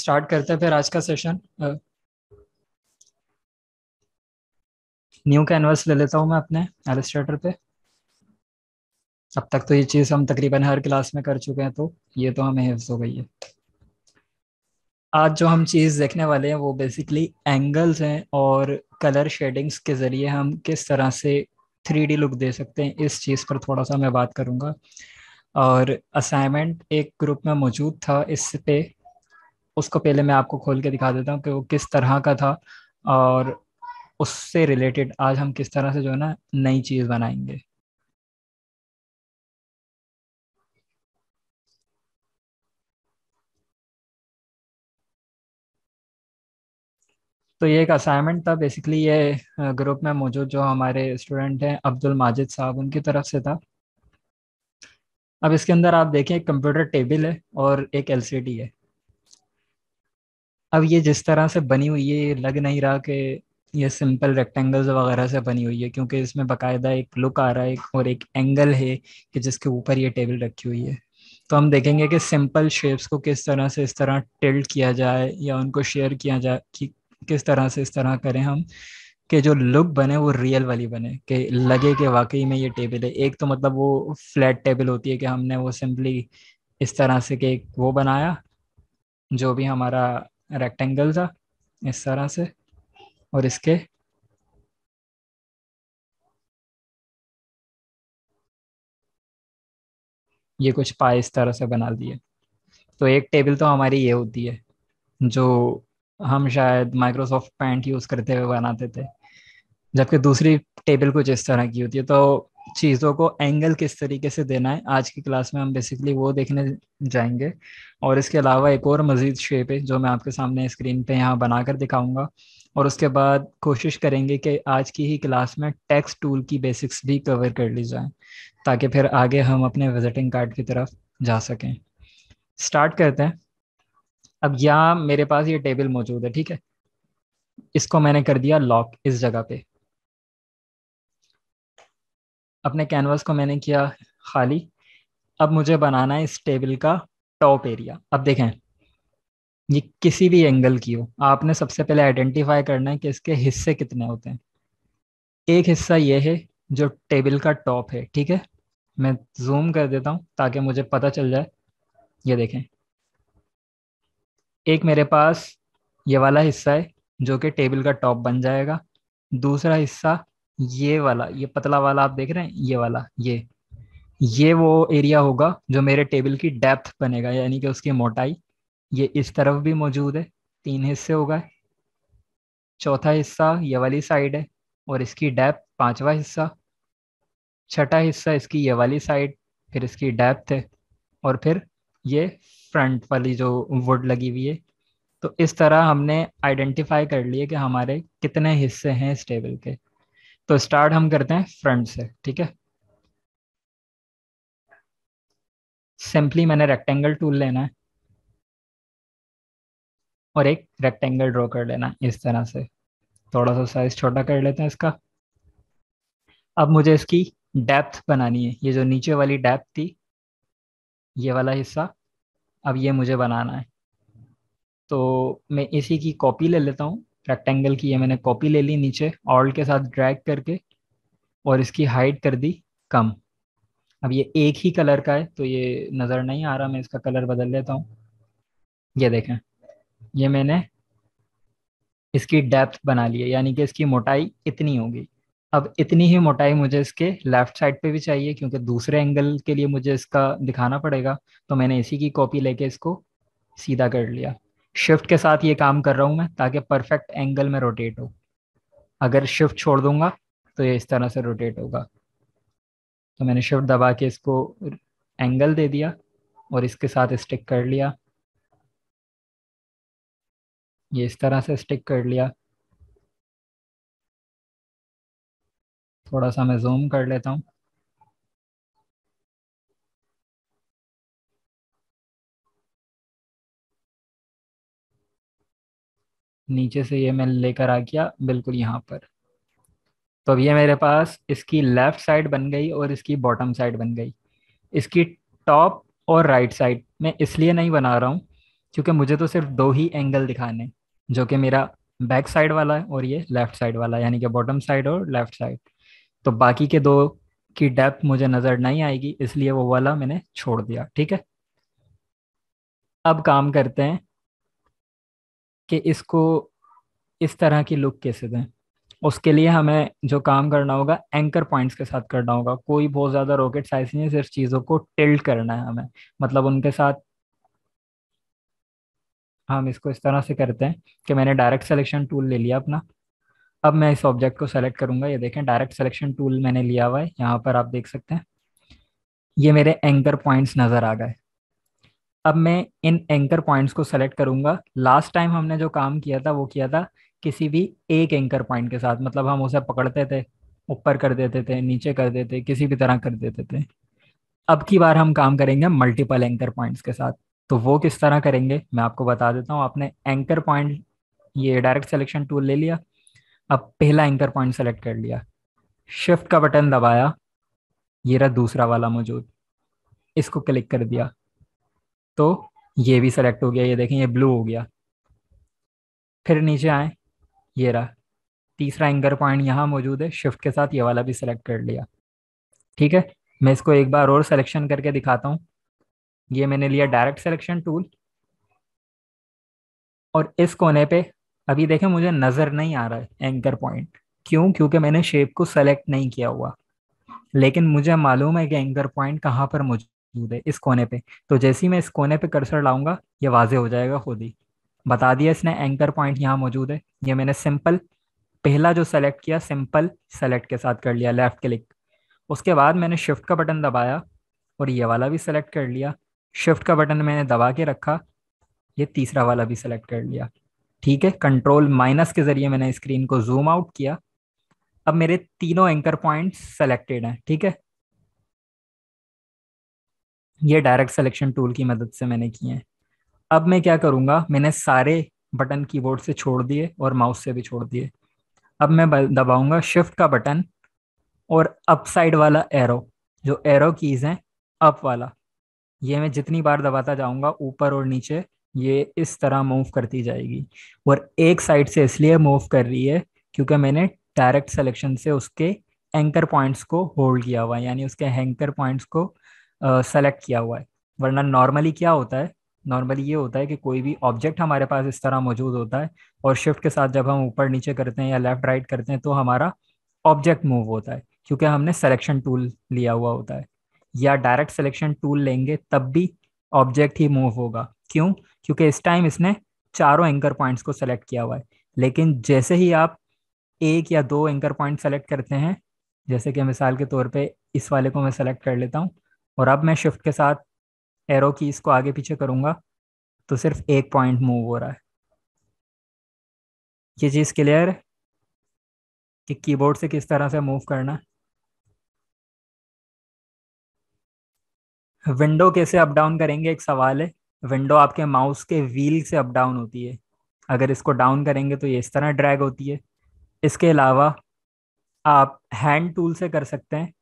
Start करते हैं फिर आज का सेशन। न्यू कैनवस ले लेता हूँ मैं अपने एलिस्ट्रेटर पे। अब तक तो ये चीज़ हम तकरीबन हर क्लास में कर चुके हैं, तो ये तो हमें हिफ्ज हो गई है। आज जो हम चीज़ देखने वाले हैं वो बेसिकली एंगल्स हैं और कलर शेडिंग्स के ज़रिए हम किस तरह से 3D लुक दे सकते हैं, इस चीज़ पर थोड़ा सा मैं बात करूँगा। और असाइनमेंट एक ग्रुप में मौजूद था इस पे, उसको पहले मैं आपको खोल के दिखा देता हूँ कि वो किस तरह का था, और उससे रिलेटेड आज हम किस तरह से जो है ना नई चीज़ बनाएंगे। तो ये एक असाइनमेंट था बेसिकली, ये ग्रुप में मौजूद जो हमारे स्टूडेंट हैं अब्दुल माजिद साहब, उनकी तरफ से था। अब इसके अंदर आप देखें, एक कंप्यूटर टेबल है और एक एलसीडी है। अब ये जिस तरह से बनी हुई है, ये लग नहीं रहा कि ये सिंपल रेक्टेंगल्स वगैरह से बनी हुई है, क्योंकि इसमें बकायदा एक लुक आ रहा है और एक एंगल है कि जिसके ऊपर ये टेबल रखी हुई है। तो हम देखेंगे कि सिंपल शेप्स को किस तरह से इस तरह टिल्ट किया जाए या उनको शेयर किया जाए, कि किस तरह से इस तरह करें हम कि जो लुक बने वो रियल वाली बने, कि लगे कि वाकई में ये टेबल है। एक तो मतलब वो फ्लैट टेबल होती है कि हमने वो सिंपली इस तरह से कि एक वो बनाया जो भी हमारा रेक्टेंगल था इस तरह से, और इसके ये कुछ पाए इस तरह से बना दिए। तो एक टेबल तो हमारी ये होती है जो हम शायद माइक्रोसॉफ्ट पेंट यूज़ करते हुए बनाते थे, जबकि दूसरी टेबल कुछ इस तरह की होती है। तो चीज़ों को एंगल किस तरीके से देना है, आज की क्लास में हम बेसिकली वो देखने जाएंगे। और इसके अलावा एक और मज़ीद शेप है जो मैं आपके सामने स्क्रीन पे यहाँ बनाकर दिखाऊंगा। और उसके बाद कोशिश करेंगे कि आज की ही क्लास में टेक्स्ट टूल की बेसिक्स भी कवर कर ली जाए, ताकि फिर आगे हम अपने विजिटिंग कार्ड की तरफ जा सकें। स्टार्ट करते हैं। अब यहाँ मेरे पास ये टेबल मौजूद है, ठीक है। इसको मैंने कर दिया लॉक इस जगह पे। अपने कैनवास को मैंने किया खाली। अब मुझे बनाना है इस टेबल का टॉप एरिया। अब देखें, ये किसी भी एंगल की हो, आपने सबसे पहले आइडेंटिफाई करना है कि इसके हिस्से कितने होते हैं। एक हिस्सा ये है जो टेबल का टॉप है, ठीक है। मैं जूम कर देता हूँ ताकि मुझे पता चल जाए। ये देखें, एक मेरे पास ये वाला हिस्सा है जो कि टेबल का टॉप बन जाएगा। दूसरा हिस्सा ये वाला, ये पतला वाला आप देख रहे हैं, ये वाला, ये वो एरिया होगा जो मेरे टेबल की डेप्थ बनेगा, यानी कि उसकी मोटाई। ये इस तरफ भी मौजूद है, तीन हिस्से हो गए। चौथा हिस्सा ये वाली साइड है और इसकी डेप्थ पांचवा हिस्सा। छठा हिस्सा इसकी ये वाली साइड, फिर इसकी डेप्थ है, और फिर ये फ्रंट वाली जो वुड लगी हुई है। तो इस तरह हमने आइडेंटिफाई कर लिए कि हमारे कितने हिस्से हैं इस टेबल के। तो स्टार्ट हम करते हैं फ्रंट से, ठीक है। सिंपली मैंने रेक्टेंगल टूल लेना है और एक रेक्टेंगल ड्रॉ कर लेना है इस तरह से। थोड़ा सा साइज छोटा कर लेते हैं इसका। अब मुझे इसकी डेप्थ बनानी है, ये जो नीचे वाली डेप्थ थी, ये वाला हिस्सा, अब ये मुझे बनाना है। तो मैं इसी की कॉपी ले लेता हूँ, रेक्टेंगल की ये मैंने कॉपी ले ली नीचे ऑल्ट के साथ ड्रैग करके, और इसकी हाइट कर दी कम। अब ये एक ही कलर का है तो ये नज़र नहीं आ रहा, मैं इसका कलर बदल लेता हूँ। ये देखें, ये मैंने इसकी डेप्थ बना ली है, यानी कि इसकी मोटाई इतनी होगी। अब इतनी ही मोटाई मुझे इसके लेफ्ट साइड पे भी चाहिए, क्योंकि दूसरे एंगल के लिए मुझे इसका दिखाना पड़ेगा। तो मैंने इसी की कॉपी लेके इसको सीधा कर लिया। शिफ्ट के साथ ये काम कर रहा हूँ मैं ताकि परफेक्ट एंगल में रोटेट हो। अगर शिफ्ट छोड़ दूंगा तो ये इस तरह से रोटेट होगा। तो मैंने शिफ्ट दबा के इसको एंगल दे दिया और इसके साथ स्टिक कर लिया। ये इस तरह से स्टिक कर लिया। थोड़ा सा मैं जूम कर लेता हूँ। नीचे से ये मैं लेकर आ गया बिल्कुल यहाँ पर। तो अब ये मेरे पास इसकी लेफ्ट साइड बन गई और इसकी बॉटम साइड बन गई। इसकी टॉप और राइट साइड मैं इसलिए नहीं बना रहा हूँ क्योंकि मुझे तो सिर्फ दो ही एंगल दिखाने हैं, जो कि मेरा बैक साइड वाला है और ये लेफ्ट साइड वाला है, यानी कि बॉटम साइड और लेफ्ट साइड। तो बाकी के दो की डेप्थ मुझे नज़र नहीं आएगी, इसलिए वो वाला मैंने छोड़ दिया। ठीक है, अब काम करते हैं कि इसको इस तरह की लुक कैसे दें। उसके लिए हमें जो काम करना होगा एंकर पॉइंट्स के साथ करना होगा। कोई बहुत ज़्यादा रॉकेट साइंस नहीं है, सिर्फ चीज़ों को टिल्ट करना है हमें, मतलब उनके साथ। हम इसको इस तरह से करते हैं कि मैंने डायरेक्ट सिलेक्शन टूल ले लिया अपना। अब मैं इस ऑब्जेक्ट को सेलेक्ट करूंगा। ये देखें, डायरेक्ट सिलेक्शन टूल मैंने लिया हुआ है, यहाँ पर आप देख सकते हैं। ये मेरे एंकर पॉइंट्स नज़र आ गए। अब मैं इन एंकर पॉइंट्स को सेलेक्ट करूंगा। लास्ट टाइम हमने जो काम किया था वो किया था किसी भी एक एंकर पॉइंट के साथ, मतलब हम उसे पकड़ते थे, ऊपर कर देते थे, नीचे कर देते, किसी भी तरह कर देते थे। अब की बार हम काम करेंगे मल्टीपल एंकर पॉइंट्स के साथ। तो वो किस तरह करेंगे मैं आपको बता देता हूँ। आपने एंकर पॉइंट, ये डायरेक्ट सिलेक्शन टूल ले लिया। अब पहला एंकर पॉइंट सेलेक्ट कर लिया, शिफ्ट का बटन दबाया, ये रहा दूसरा वाला मौजूद, इसको क्लिक कर दिया तो ये भी सेलेक्ट हो गया। ये देखें, ये ब्लू हो गया। फिर नीचे आए, ये रहा तीसरा एंकर पॉइंट यहाँ मौजूद है, शिफ्ट के साथ ये वाला भी सिलेक्ट कर लिया। ठीक है, मैं इसको एक बार और सिलेक्शन करके दिखाता हूँ। ये मैंने लिया डायरेक्ट सिलेक्शन टूल, और इस कोने पे अभी देखें मुझे नजर नहीं आ रहा है एंकर पॉइंट। क्यों? क्योंकि मैंने शेप को सेलेक्ट नहीं किया हुआ। लेकिन मुझे मालूम है कि एंकर पॉइंट कहाँ पर मौजूद है, इस कोने पे। तो जैसे ही मैं इस कोने पे कर्सर लाऊंगा ये वाजे हो जाएगा खुद ही। बता दिया इसने एंकर पॉइंट यहाँ मौजूद है। ये मैंने सिंपल पहला जो सेलेक्ट किया, सिंपल सेलेक्ट के साथ कर लिया, लेफ्ट क्लिक। उसके बाद मैंने शिफ्ट का बटन दबाया और ये वाला भी सेलेक्ट कर लिया। शिफ्ट का बटन मैंने दबा के रखा, ये तीसरा वाला भी सेलेक्ट कर लिया। ठीक है, कंट्रोल माइनस के जरिए मैंने स्क्रीन को जूम आउट किया। अब मेरे तीनों एंकर पॉइंट्स सेलेक्टेड हैं। ठीक है, ये डायरेक्ट सिलेक्शन टूल की मदद से मैंने किए हैं। अब मैं क्या करूंगा, मैंने सारे बटन कीबोर्ड से छोड़ दिए और माउस से भी छोड़ दिए। अब मैं दबाऊंगा शिफ्ट का बटन और अप साइड वाला एरो, जो एरो कीज हैं, अप वाला, ये मैं जितनी बार दबाता जाऊंगा ऊपर और नीचे ये इस तरह मूव करती जाएगी। और एक साइड से इसलिए मूव कर रही है क्योंकि मैंने डायरेक्ट सिलेक्शन से उसके एंकर पॉइंट्स को होल्ड किया हुआ है, यानी उसके एंकर पॉइंट्स को सेलेक्ट किया हुआ है। वरना नॉर्मली क्या होता है, नॉर्मली ये होता है कि कोई भी ऑब्जेक्ट हमारे पास इस तरह मौजूद होता है और शिफ्ट के साथ जब हम ऊपर नीचे करते हैं या लेफ्ट राइट करते हैं तो हमारा ऑब्जेक्ट मूव होता है, क्योंकि हमने सिलेक्शन टूल लिया हुआ होता है। या डायरेक्ट सिलेक्शन टूल लेंगे तब भी ऑब्जेक्ट ही मूव होगा। क्यों? क्योंकि इस टाइम इसने चारों एंकर पॉइंट्स को सेलेक्ट किया हुआ है। लेकिन जैसे ही आप एक या दो एंकर पॉइंट सेलेक्ट करते हैं, जैसे कि मिसाल के तौर पे इस वाले को मैं सेलेक्ट कर लेता हूँ और अब मैं शिफ्ट के साथ एरो की इसको आगे पीछे करूंगा तो सिर्फ एक पॉइंट मूव हो रहा है। ये चीज़ क्लियर है कि कीबोर्ड से किस तरह से मूव करना है। विंडो कैसे अप डाउन करेंगे, एक सवाल है। विंडो आपके माउस के व्हील से अप डाउन होती है। अगर इसको डाउन करेंगे तो ये इस तरह ड्रैग होती है। इसके अलावा आप हैंड टूल से कर सकते हैं।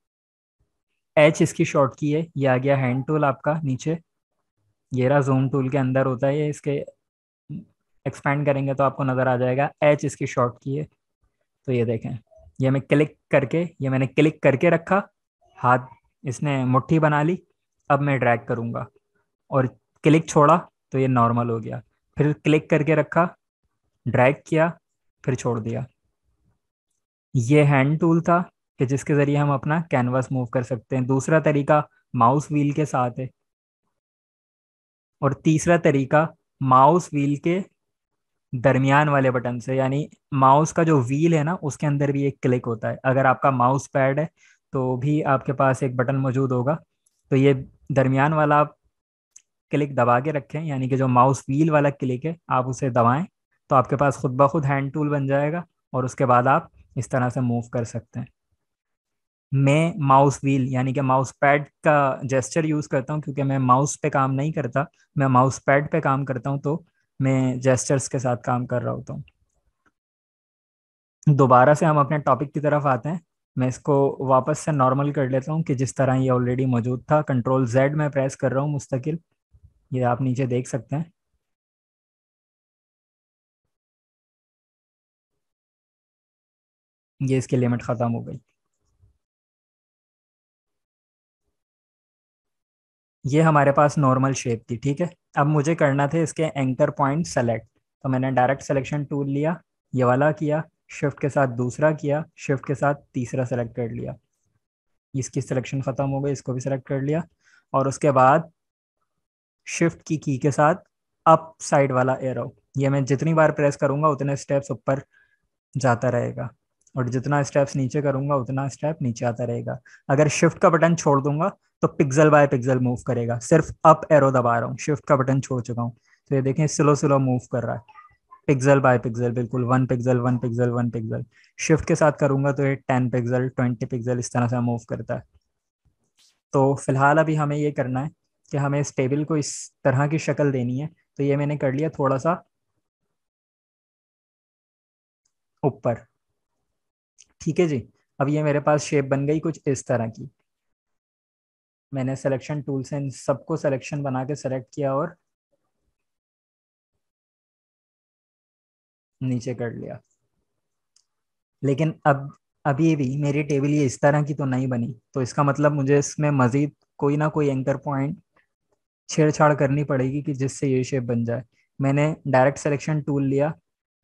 एच इसकी शॉर्ट की है, ये आ गया हैंड टूल आपका नीचे। ये रहा जूम टूल के अंदर होता है ये, इसके एक्सपेंड करेंगे तो आपको नजर आ जाएगा। एच इसकी शॉर्ट की है। तो ये देखें, ये मैं क्लिक करके, ये मैंने क्लिक करके रखा, हाथ इसने मुट्ठी बना ली। अब मैं ड्रैग करूंगा और क्लिक छोड़ा तो ये नॉर्मल हो गया। फिर क्लिक करके रखा, ड्रैग किया, फिर छोड़ दिया। ये हैंड टूल था कि जिसके जरिए हम अपना कैनवास मूव कर सकते हैं। दूसरा तरीका माउस व्हील के साथ है, और तीसरा तरीका माउस व्हील के दरमियान वाले बटन से, यानी माउस का जो व्हील है ना उसके अंदर भी एक क्लिक होता है। अगर आपका माउस पैड है तो भी आपके पास एक बटन मौजूद होगा। तो ये दरमियान वाला आप क्लिक दबा के रखें, यानी कि जो माउस व्हील वाला क्लिक है आप उसे दबाएं तो आपके पास खुद ब खुद हैंड टूल बन जाएगा और उसके बाद आप इस तरह से मूव कर सकते हैं। मैं माउस व्हील यानी कि माउस पैड का जेस्चर यूज करता हूँ, क्योंकि मैं माउस पे काम नहीं करता, मैं माउस पैड पे काम करता हूँ। तो मैं जेस्चर्स के साथ काम कर रहा होता हूँ। दोबारा से हम अपने टॉपिक की तरफ आते हैं। मैं इसको वापस से नॉर्मल कर लेता हूँ कि जिस तरह ये ऑलरेडी मौजूद था। कंट्रोल जेड मैं प्रेस कर रहा हूँ मुस्तकिल, ये आप नीचे देख सकते हैं। ये इसकी लिमिट ख़त्म हो गई। ये हमारे पास नॉर्मल शेप थी, ठीक है। अब मुझे करना थे इसके एंकर पॉइंट सेलेक्ट। तो मैंने डायरेक्ट सिलेक्शन टूल लिया, ये वाला किया, शिफ्ट के साथ दूसरा किया, शिफ्ट के साथ तीसरा सेलेक्ट कर लिया। इसकी सिलेक्शन ख़त्म हो गई, इसको भी सेलेक्ट कर लिया। और उसके बाद शिफ्ट की के साथ अप साइड वाला एरो, ये मैं जितनी बार प्रेस करूंगा उतने स्टेप्स ऊपर जाता रहेगा, और जितना स्टेप्स नीचे करूंगा उतना स्टेप नीचे आता रहेगा। अगर शिफ्ट का बटन छोड़ दूंगा तो पिक्सल बाय पिक्सल मूव करेगा। सिर्फ अप एरो दबा रहा हूँ, शिफ्ट का बटन छोड़ चुका हूँ, तो ये देखें स्लो स्लो मूव कर रहा है, पिक्सल बाय पिक्सल, बिल्कुल 1 पिक्सल 1 पिक्सल 1 पिक्सल। शिफ्ट के साथ करूंगा तो ये 10 पिक्सल 20 पिक्सल इस तरह से मूव करता है। तो फिलहाल अभी हमें ये करना है कि हमें इस टेबल को इस तरह की शक्ल देनी है। तो ये मैंने कर लिया थोड़ा सा ऊपर, ठीक है जी। अब ये मेरे पास शेप बन गई कुछ इस तरह की। मैंने सिलेक्शन टूल से इन सबको सिलेक्शन बना के सेलेक्ट किया और नीचे कर लिया। लेकिन अब अभी भी मेरी टेबल ये इस तरह की तो नहीं बनी, तो इसका मतलब मुझे इसमें मजीद कोई ना कोई एंकर पॉइंट छेड़छाड़ करनी पड़ेगी कि जिससे ये शेप बन जाए। मैंने डायरेक्ट सिलेक्शन टूल लिया,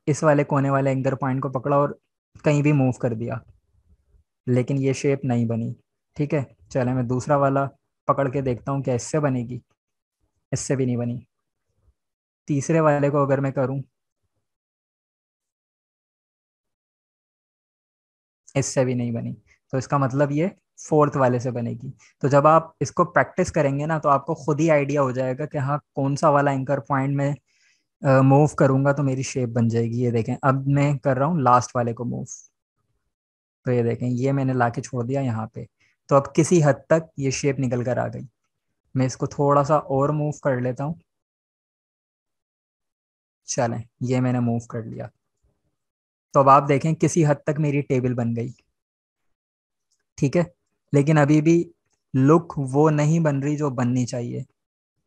इस वाले कोने वाले एंकर पॉइंट को पकड़ा और कहीं भी मूव कर दिया, लेकिन ये शेप नहीं बनी। ठीक है, चले मैं दूसरा वाला पकड़ के देखता हूँ क्या इससे बनेगी। इससे भी नहीं बनी। तीसरे वाले को अगर मैं करूँ, इससे भी नहीं बनी। तो इसका मतलब ये फोर्थ वाले से बनेगी। तो जब आप इसको प्रैक्टिस करेंगे ना तो आपको खुद ही आइडिया हो जाएगा कि हाँ कौन सा वाला एंकर पॉइंट में मूव करूंगा तो मेरी शेप बन जाएगी। ये देखें अब मैं कर रहा हूँ लास्ट वाले को मूव, तो ये देखें ये मैंने लाके छोड़ दिया यहाँ पे। तो अब किसी हद तक ये शेप निकल कर आ गई। मैं इसको थोड़ा सा और मूव कर लेता हूँ। चलें, ये मैंने मूव कर लिया। तो अब आप देखें किसी हद तक मेरी टेबल बन गई, ठीक है। लेकिन अभी भी लुक वो नहीं बन रही जो बननी चाहिए।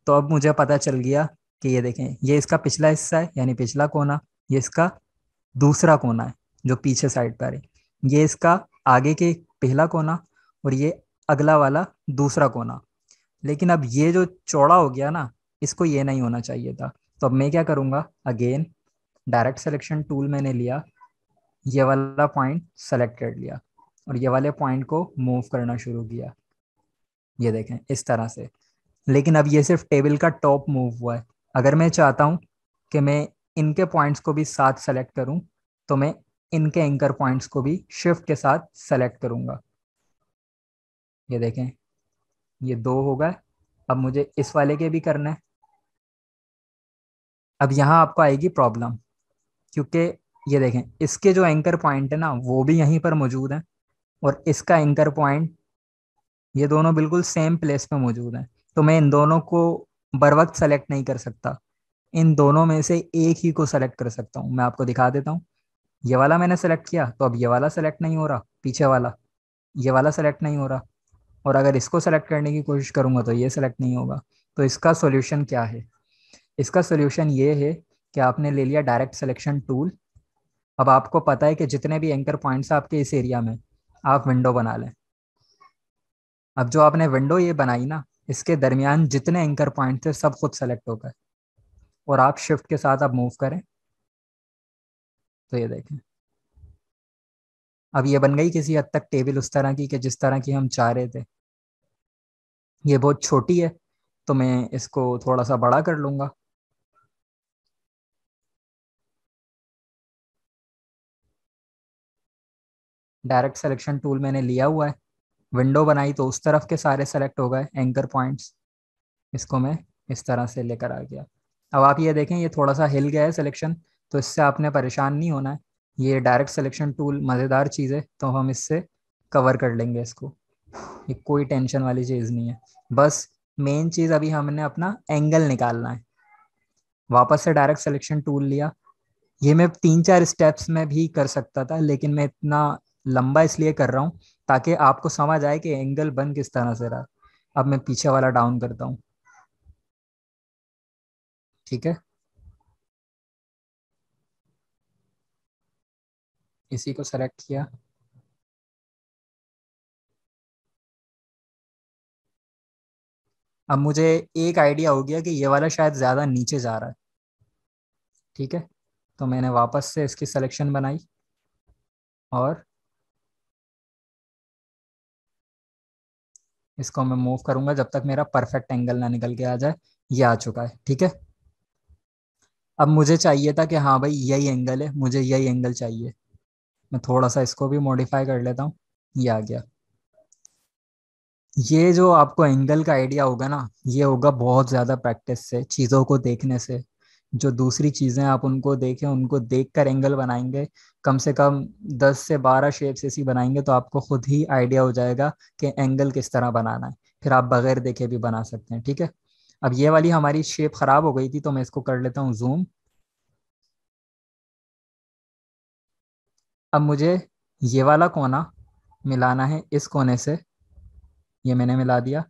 तो अब मुझे पता चल गया कि ये देखें ये इसका पिछला हिस्सा है यानी पिछला कोना, ये इसका दूसरा कोना है जो पीछे साइड पर है, ये इसका आगे के पहला कोना, और ये अगला वाला दूसरा कोना। लेकिन अब ये जो चौड़ा हो गया ना, इसको ये नहीं होना चाहिए था। तो अब मैं क्या करूँगा, अगेन डायरेक्ट सिलेक्शन टूल मैंने लिया, ये वाला पॉइंट सेलेक्ट कर लिया और ये वाले पॉइंट को मूव करना शुरू किया। ये देखें इस तरह से। लेकिन अब ये सिर्फ टेबल का टॉप मूव हुआ है। अगर मैं चाहता हूँ कि मैं इनके पॉइंट्स को भी साथ सेलेक्ट करूँ, तो मैं इनके एंकर पॉइंट्स को भी शिफ्ट के साथ सेलेक्ट करूँगा। ये देखें ये दो हो गए। अब मुझे इस वाले के भी करना है। अब यहाँ आपको आएगी प्रॉब्लम, क्योंकि ये देखें इसके जो एंकर पॉइंट है ना वो भी यहीं पर मौजूद है, और इसका एंकर पॉइंट, ये दोनों बिल्कुल सेम प्लेस पे मौजूद हैं। तो मैं इन दोनों को बर वक्त सेलेक्ट नहीं कर सकता। इन दोनों में से एक ही को सेलेक्ट कर सकता हूँ। मैं आपको दिखा देता हूँ। ये वाला मैंने सेलेक्ट किया तो अब ये वाला सेलेक्ट नहीं हो रहा, पीछे वाला ये वाला सेलेक्ट नहीं हो रहा, और अगर इसको सेलेक्ट करने की कोशिश करूंगा तो ये सेलेक्ट नहीं होगा। तो इसका सॉल्यूशन क्या है? इसका सॉल्यूशन ये है कि आपने ले लिया डायरेक्ट सिलेक्शन टूल। अब आपको पता है कि जितने भी एंकर पॉइंट्स आपके इस एरिया में, आप विंडो बना लें। अब जो आपने विंडो ये बनाई ना, इसके दरमियान जितने एंकर पॉइंट थे सब खुद सेलेक्ट हो गए, और आप शिफ्ट के साथ आप मूव करें तो ये देखें अब ये बन गई किसी हद तक टेबल उस तरह की कि जिस तरह की हम चाह रहे थे। ये बहुत छोटी है तो मैं इसको थोड़ा सा बड़ा कर लूंगा। डायरेक्ट सिलेक्शन टूल मैंने लिया हुआ है, विंडो बनाई तो उस तरफ के सारे सेलेक्ट हो गए एंकर पॉइंट्स। इसको मैं इस तरह से लेकर आ गया। अब आप ये देखें ये थोड़ा सा हिल गया है सिलेक्शन, तो इससे आपने परेशान नहीं होना है। ये डायरेक्ट सिलेक्शन टूल मज़ेदार चीज़ है, तो हम इससे कवर कर लेंगे इसको। ये कोई टेंशन वाली चीज़ नहीं है। बस मेन चीज़ अभी हमने अपना एंगल निकालना है। वापस से डायरेक्ट सिलेक्शन टूल लिया। ये मैं 3 4 स्टेप्स में भी कर सकता था, लेकिन मैं इतना लंबा इसलिए कर रहा हूँ ताकि आपको समझ आए कि एंगल बन किस तरह से रहा। अब मैं पीछे वाला डाउन करता हूँ, ठीक है। इसी को सेलेक्ट किया, अब मुझे एक आइडिया हो गया कि ये वाला शायद ज़्यादा नीचे जा रहा है। ठीक है, तो मैंने वापस से इसकी सिलेक्शन बनाई और इसको मैं मूव करूंगा जब तक मेरा परफेक्ट एंगल ना निकल के आ जाए। ये आ चुका है। ठीक है, अब मुझे चाहिए था कि हाँ भाई यही एंगल है, मुझे यही एंगल चाहिए। मैं थोड़ा सा इसको भी मॉडिफाई कर लेता हूँ। ये आ गया। ये जो आपको एंगल का आइडिया होगा ना, ये होगा बहुत ज़्यादा प्रैक्टिस से, चीज़ों को देखने से। जो दूसरी चीज़ें आप उनको देखें, उनको देख कर एंगल बनाएंगे। कम से कम 10 से 12 शेप्स ऐसी बनाएंगे तो आपको खुद ही आइडिया हो जाएगा कि एंगल किस तरह बनाना है। फिर आप बगैर देखे भी बना सकते हैं। ठीक है, अब ये वाली हमारी शेप ख़राब हो गई थी तो मैं इसको कर लेता हूँ जूम। अब मुझे ये वाला कोना मिलाना है इस कोने से। ये मैंने मिला दिया।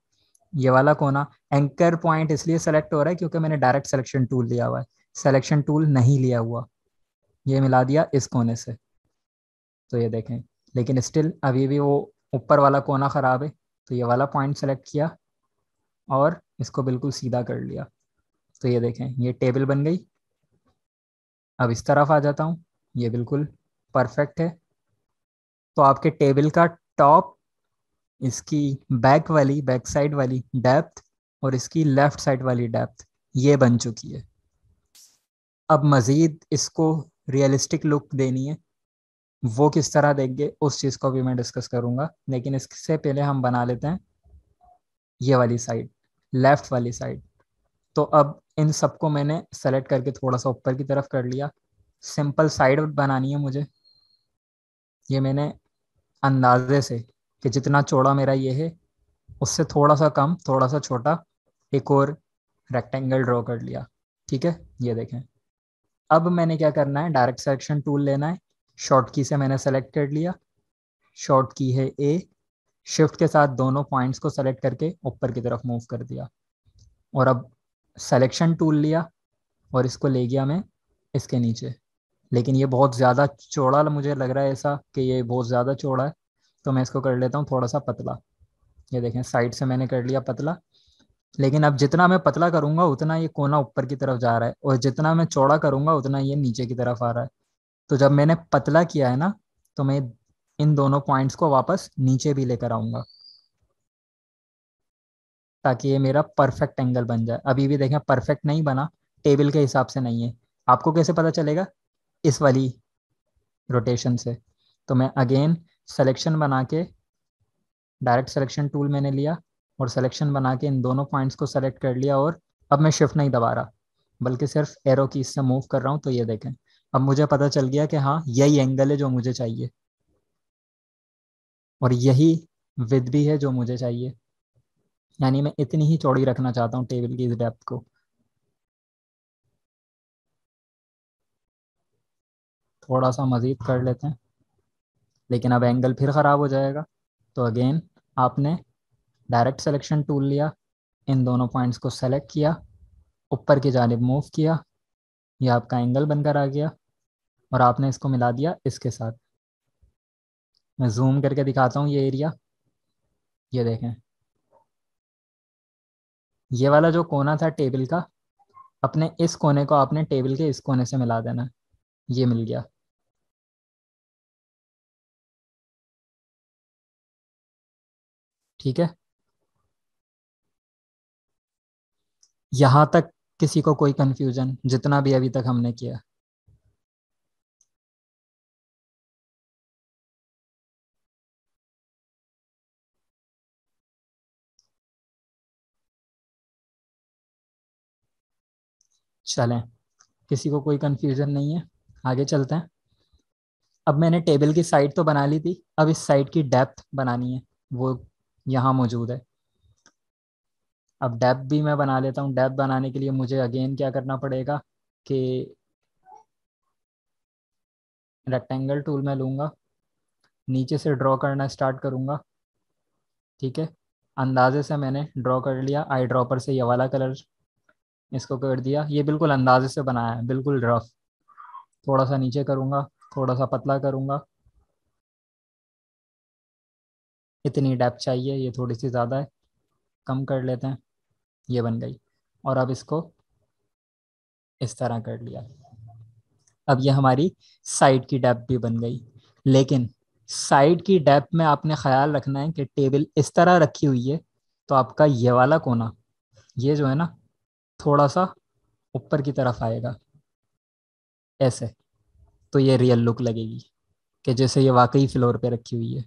ये वाला कोना, एंकर पॉइंट इसलिए सेलेक्ट हो रहा है क्योंकि मैंने डायरेक्ट सिलेक्शन टूल लिया हुआ है, सिलेक्शन टूल नहीं लिया हुआ। ये मिला दिया इस कोने से। तो ये देखें, लेकिन स्टिल अभी भी वो ऊपर वाला कोना ख़राब है। तो ये वाला पॉइंट सेलेक्ट किया और इसको बिल्कुल सीधा कर लिया। तो ये देखें, ये टेबल बन गई। अब इस तरफ आ जाता हूँ। ये बिल्कुल परफेक्ट है। तो आपके टेबल का टॉप, इसकी बैक साइड वाली डेप्थ और इसकी लेफ्ट साइड वाली डेप्थ ये बन चुकी है। अब मज़ीद इसको रियलिस्टिक लुक देनी है। वो किस तरह देंगे उस चीज़ को भी मैं डिस्कस करूंगा, लेकिन इससे पहले हम बना लेते हैं ये वाली साइड, लेफ्ट वाली साइड। तो अब इन सबको मैंने सेलेक्ट करके थोड़ा सा ऊपर की तरफ कर लिया। सिंपल साइड बनानी है मुझे। ये मैंने अंदाजे से कि जितना चौड़ा मेरा ये है उससे थोड़ा सा कम, थोड़ा सा छोटा एक और रेक्टेंगल ड्रॉ कर लिया। ठीक है, ये देखें। अब मैंने क्या करना है, डायरेक्ट सिलेक्शन टूल लेना है। शॉर्ट की से मैंने सेलेक्ट कर लिया। शॉर्ट की है ए। शिफ्ट के साथ दोनों पॉइंट्स को सेलेक्ट करके ऊपर की तरफ मूव कर दिया। और अब सिलेक्शन टूल लिया और इसको ले गया मैं इसके नीचे। लेकिन ये बहुत ज़्यादा चौड़ा मुझे लग रहा है, ऐसा कि ये बहुत ज़्यादा चौड़ा है। तो मैं इसको कर लेता हूँ थोड़ा सा पतला। ये देखें, साइड से मैंने कर लिया पतला। लेकिन अब जितना मैं पतला करूंगा उतना ये कोना ऊपर की तरफ जा रहा है, और जितना मैं चौड़ा करूंगा उतना ये नीचे की तरफ आ रहा है। तो जब मैंने पतला किया है ना, तो मैं इन दोनों पॉइंट्स को वापस नीचे भी लेकर आऊंगा ताकि ये मेरा परफेक्ट एंगल बन जाए। अभी भी देखें परफेक्ट नहीं बना, टेबल के हिसाब से नहीं है। आपको कैसे पता चलेगा? इस वाली रोटेशन से। तो मैं अगेन सिलेक्शन बना के, डायरेक्ट सिलेक्शन टूल मैंने लिया और सिलेक्शन बना के इन दोनों पॉइंट्स को सेलेक्ट कर लिया। और अब मैं शिफ्ट नहीं दबा रहा बल्कि सिर्फ एरो की से मूव कर रहा हूँ। तो ये देखें, अब मुझे पता चल गया कि हाँ यही एंगल है जो मुझे चाहिए, और यही विद भी है जो मुझे चाहिए। यानी मैं इतनी ही चौड़ी रखना चाहता हूँ टेबल की इस डेप्थ को। थोड़ा सा मज़ीद कर लेते हैं, लेकिन अब एंगल फिर ख़राब हो जाएगा। तो अगेन आपने डायरेक्ट सिलेक्शन टूल लिया, इन दोनों पॉइंट्स को सेलेक्ट किया, ऊपर की जानिब मूव किया। ये आपका एंगल बनकर आ गया और आपने इसको मिला दिया इसके साथ। मैं जूम करके दिखाता हूँ ये एरिया। ये देखें, ये वाला जो कोना था टेबल का, अपने इस कोने को आपने टेबल के इस कोने से मिला देना है। ये मिल गया। ठीक है, यहाँ तक किसी को कोई कंफ्यूजन जितना भी अभी तक हमने किया? चलें, किसी को कोई कंफ्यूजन नहीं है, आगे चलते हैं। अब मैंने टेबल की साइड तो बना ली थी, अब इस साइड की डेप्थ बनानी है। वो यहाँ मौजूद है। अब डेप्थ भी मैं बना लेता हूँ। डेप्थ बनाने के लिए मुझे अगेन क्या करना पड़ेगा कि रेक्टेंगल टूल में लूँगा, नीचे से ड्रॉ करना स्टार्ट करूँगा। ठीक है, अंदाजे से मैंने ड्रॉ कर लिया। आई ड्रॉपर से ये वाला कलर इसको कर दिया। ये बिल्कुल अंदाजे से बनाया है, बिल्कुल रफ। थोड़ा सा नीचे करूँगा, थोड़ा सा पतला करूँगा। इतनी डेप्थ चाहिए, ये थोड़ी सी ज़्यादा है, कम कर लेते हैं। ये बन गई। और अब इसको इस तरह कर लिया। अब ये हमारी साइड की डेप्थ भी बन गई। लेकिन साइड की डेप्थ में आपने ख्याल रखना है कि टेबल इस तरह रखी हुई है, तो आपका ये वाला कोना, ये जो है ना, थोड़ा सा ऊपर की तरफ आएगा ऐसे। तो ये रियल लुक लगेगी कि जैसे ये वाकई फ्लोर पे रखी हुई है।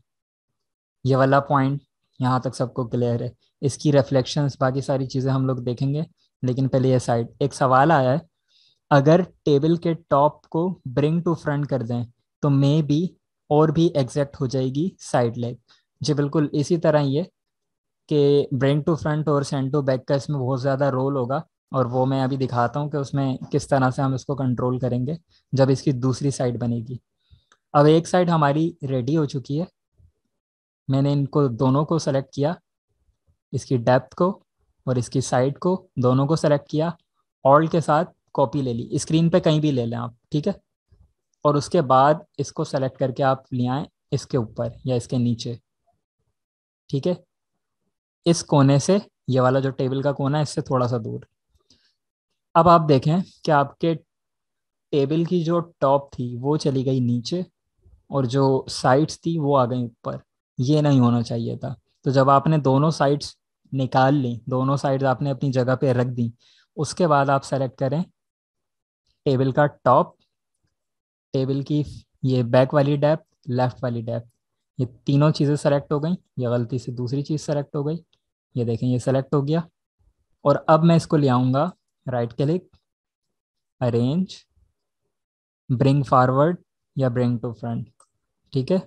ये वाला पॉइंट यहाँ तक सबको क्लियर है। इसकी रिफ्लेक्शंस बाकी सारी चीज़ें हम लोग देखेंगे, लेकिन पहले ये साइड। एक सवाल आया है, अगर टेबल के टॉप को ब्रिंग टू फ्रंट कर दें तो मे बी और भी एग्जैक्ट हो जाएगी साइड लेग। जी बिल्कुल इसी तरह ही है कि ब्रिंग टू फ्रंट और सेंड टू बैक का इसमें बहुत ज़्यादा रोल होगा। और वो मैं अभी दिखाता हूँ कि उसमें किस तरह से हम इसको कंट्रोल करेंगे जब इसकी दूसरी साइड बनेगी। अब एक साइड हमारी रेडी हो चुकी है। मैंने इनको दोनों को सेलेक्ट किया, इसकी डेप्थ को और इसकी साइड को, दोनों को सेलेक्ट किया। ऑल्ट के साथ कॉपी ले ली, स्क्रीन पे कहीं भी ले लें आप, ठीक है। और उसके बाद इसको सेलेक्ट करके आप ले आए इसके ऊपर या इसके नीचे, ठीक है। इस कोने से, ये वाला जो टेबल का कोना है, इससे थोड़ा सा दूर। अब आप देखें कि आपके टेबल की जो टॉप थी वो चली गई नीचे और जो साइड्स थी वो आ गई ऊपर। ये नहीं होना चाहिए था। तो जब आपने दोनों साइड्स निकाल ली, दोनों साइड्स आपने अपनी जगह पे रख दी, उसके बाद आप सेलेक्ट करें टेबल का टॉप, टेबल की ये बैक वाली डेप्थ, लेफ्ट वाली डेप्थ। ये तीनों चीज़ें सेलेक्ट हो गई। ये गलती से दूसरी चीज़ सेलेक्ट हो गई। ये देखें ये सेलेक्ट हो गया। और अब मैं इसको ले आऊँगा, right click, arrange, bring forward या ब्रिंग टू फ्रंट, ठीक है।